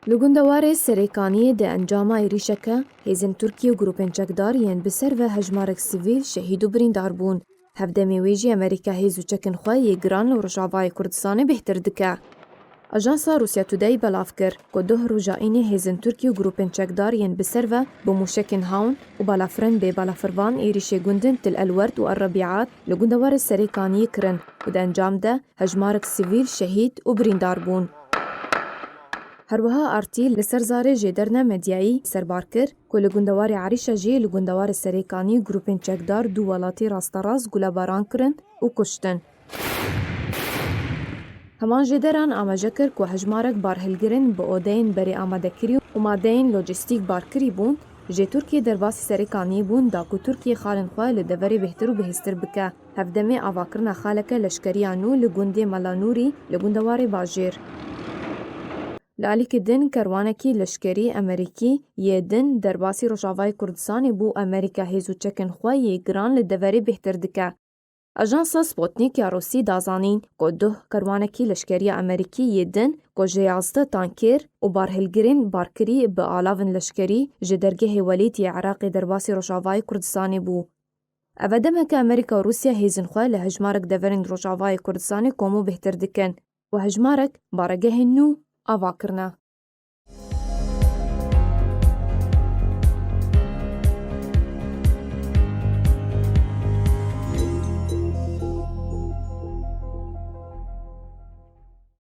لگندوار سری کانیه ده انجام ایریشکه هیزن ترکیه و گروپن چکدار ین بسر و هجمارک سیویل شهید و birîndar بون. هفده میویجی امریکا هیزو چکن خواهی گران و رجاوای کردستان بهتر دکه. اجانسا روسیا تودای بلاف کر که ده رجائینی هیزن ترکیه و گروپن چکدار ین بسر و بموشکن هاون و بالافرن به بالافروان ایریشه گندن تل الورد و الربیعات لگندوار سری کانیه کرن و ده انجام ده هجمارک سیویل شهید و birîndar بون. هروها آرتی لسر زاره جدرنا مدیایی سربار کر که لگندوار عریشا جی لگندوار سری کانی گروپین چکدار دو ولاتی راستراز گولا باران کرن و کشتن. همان جدران آماجه کر که هجمارک بارهلگرن با اودین بری آماده کری و مادین لوجستیک بار کری بون جه ترکیه درباسی سری کانی بون دا که ترکیه خالن خواه لدوری بهتر و بهستر بکه. هفدمی آواکرنا خالک لشکریانو لگنده ملانوری لگندوار باجیر. لالیک دن کروانکی لشکری امریکی یه دن درباسی روشاوای کردستان بو امریکا هیزو چکن خواه گران لدوری بهتر دکه. اجانسا سپوتنیک یا روسی دازانین که ده کروانکی لشکری امریکی یه دن که جیازده تانکر و بارهلگرین بارکری به آلاون لشکری جدرگه ولیت عراق درباسی روشاوای کردستان بو. اوادمه که امریکا و روسیا هیزن خواه لهجمارک دورین روشاوای کردستان کومو بهتر دکن و هجمارک بارگه نو آوا کرنا.